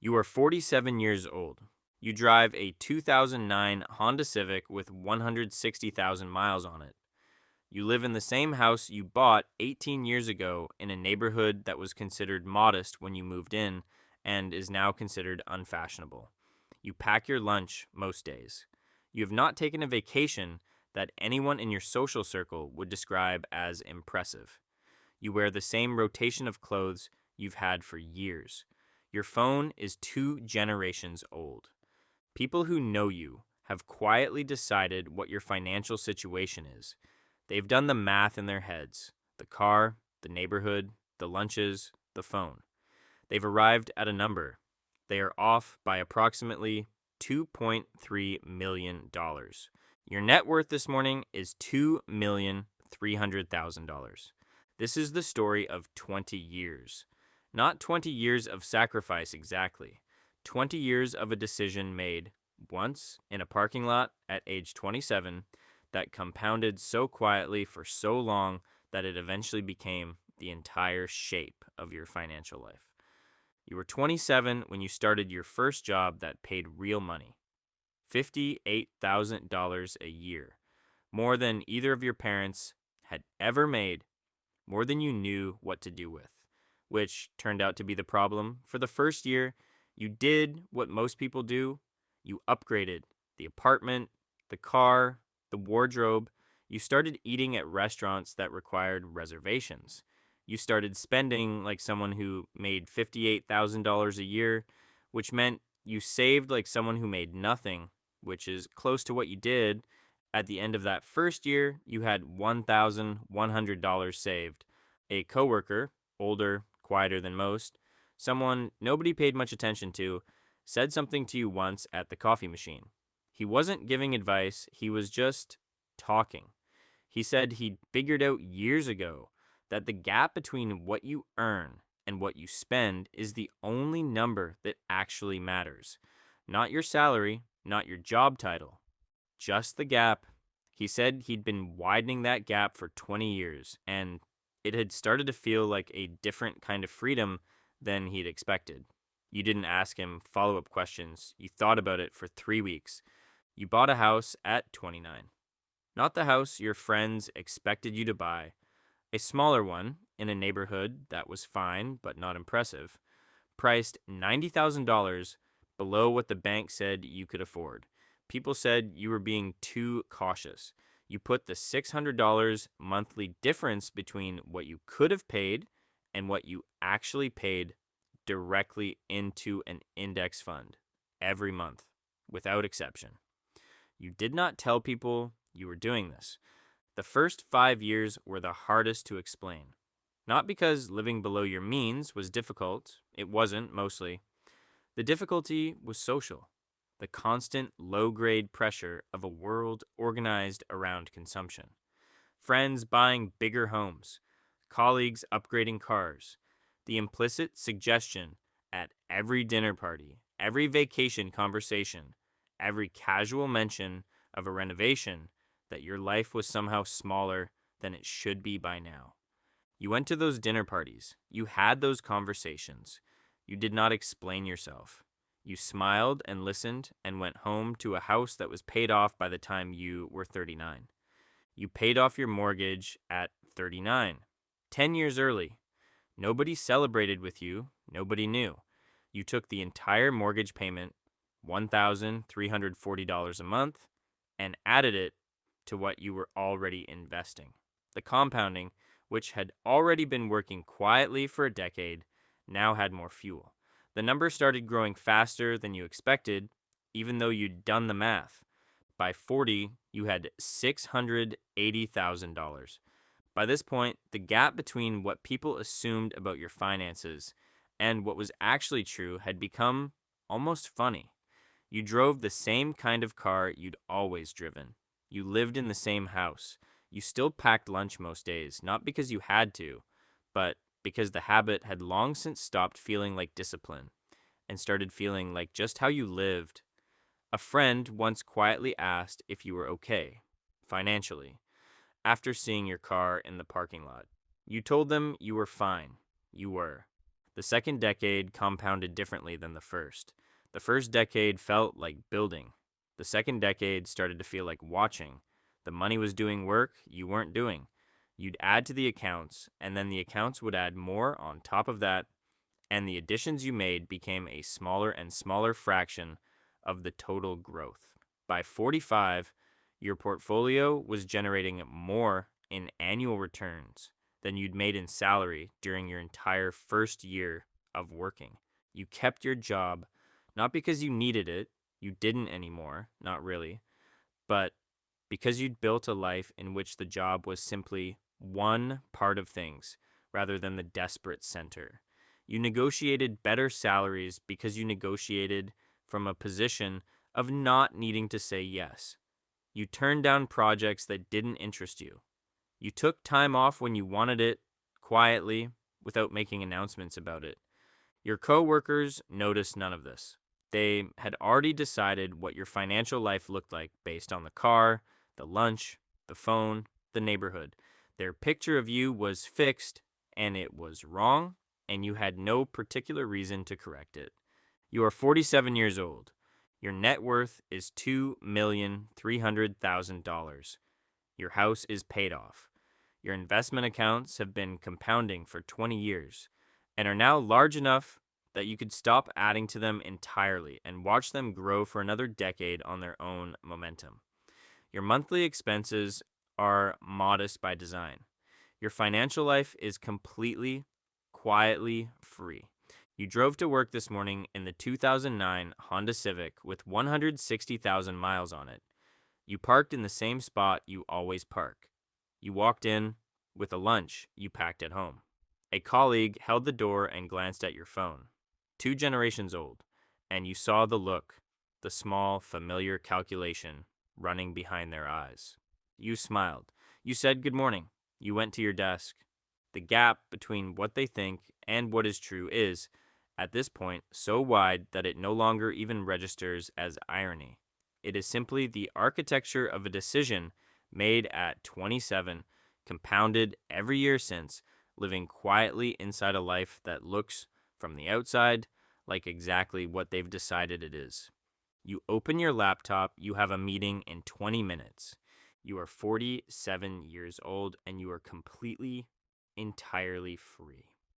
You are 47 years old. You drive a 2009 Honda Civic with 160,000 miles on it. You live in the same house you bought 18 years ago in a neighborhood that was considered modest when you moved in and is now considered unfashionable. You pack your lunch most days. You have not taken a vacation that anyone in your social circle would describe as impressive. You wear the same rotation of clothes you've had for years. Your phone is 2 generations old. People who know you have quietly decided what your financial situation is. They've done the math in their heads: the car, the neighborhood, the lunches, the phone. They've arrived at a number. They are off by approximately $2.3 million. Your net worth this morning is $2,300,000. This is the story of 20 years. Not 20 years of sacrifice exactly. 20 years of a decision made once in a parking lot at age 27 that compounded so quietly for so long that it eventually became the entire shape of your financial life. You were 27 when you started your first job that paid real money, $58,000 a year, more than either of your parents had ever made, more than you knew what to do with, which turned out to be the problem. For the first year, you did what most people do. You upgraded the apartment, the car, the wardrobe. You started eating at restaurants that required reservations. You started spending like someone who made $58,000 a year, which meant you saved like someone who made nothing, which is close to what you did. At the end of that first year, you had $1,100 saved. A coworker, older, quieter than most, someone nobody paid much attention to, said something to you once at the coffee machine. He wasn't giving advice, he was just talking. He said he'd figured out years ago that the gap between what you earn and what you spend is the only number that actually matters. Not your salary, not your job title, just the gap. He said he'd been widening that gap for 20 years, and it had started to feel like a different kind of freedom than he'd expected. You didn't ask him follow-up questions. You thought about it for 3 weeks. You bought a house at 29. Not the house your friends expected you to buy. A smaller one in a neighborhood that was fine but not impressive, priced $90,000 below what the bank said you could afford. People said you were being too cautious. You put the $600 monthly difference between what you could have paid and what you actually paid directly into an index fund every month, without exception. You did not tell people you were doing this. The first 5 years were the hardest to explain. Not because living below your means was difficult, it wasn't mostly. The difficulty was social. The constant low-grade pressure of a world organized around consumption. Friends buying bigger homes, colleagues upgrading cars, the implicit suggestion at every dinner party, every vacation conversation, every casual mention of a renovation that your life was somehow smaller than it should be by now. You went to those dinner parties. You had those conversations. You did not explain yourself. You smiled and listened and went home to a house that was paid off by the time you were 39. You paid off your mortgage at 39, 10 years early. Nobody celebrated with you. Nobody knew. You took the entire mortgage payment, $1,340 a month, and added it to what you were already investing. The compounding, which had already been working quietly for a decade, now had more fuel. The number started growing faster than you expected, even though you'd done the math. By 40, you had $680,000. By this point, the gap between what people assumed about your finances and what was actually true had become almost funny. You drove the same kind of car you'd always driven. You lived in the same house. You still packed lunch most days, not because you had to, but because the habit had long since stopped feeling like discipline and started feeling like just how you lived. A friend once quietly asked if you were okay, financially, after seeing your car in the parking lot. You told them you were fine. You were. The second decade compounded differently than the first. The first decade felt like building. The second decade started to feel like watching. The money was doing work you weren't doing. You'd add to the accounts, and then the accounts would add more on top of that, and the additions you made became a smaller and smaller fraction of the total growth. By 45, your portfolio was generating more in annual returns than you'd made in salary during your entire first year of working. You kept your job not because you needed it, you didn't anymore, not really, but because you'd built a life in which the job was simply one part of things rather than the desperate center. You negotiated better salaries because you negotiated from a position of not needing to say yes. You turned down projects that didn't interest you. You took time off when you wanted it, quietly, without making announcements about it. Your coworkers noticed none of this. They had already decided what your financial life looked like based on the car, the lunch, the phone, the neighborhood. Their picture of you was fixed, and it was wrong, and you had no particular reason to correct it. You are 47 years old. Your net worth is $2,300,000. Your house is paid off. Your investment accounts have been compounding for 20 years and are now large enough that you could stop adding to them entirely and watch them grow for another decade on their own momentum. Your monthly expenses are modest by design. Your financial life is completely, quietly free. You drove to work this morning in the 2009 Honda Civic with 160,000 miles on it. You parked in the same spot you always park. You walked in with a lunch you packed at home. A colleague held the door and glanced at your phone. 2 generations old, and you saw the look, the small, familiar calculation running behind their eyes. You smiled. You said good morning. You went to your desk. The gap between what they think and what is true is, at this point, so wide that it no longer even registers as irony. It is simply the architecture of a decision made at 27, compounded every year since, living quietly inside a life that looks, from the outside, like exactly what they've decided it is. You open your laptop, you have a meeting in 20 minutes. You are 47 years old and you are completely, entirely free.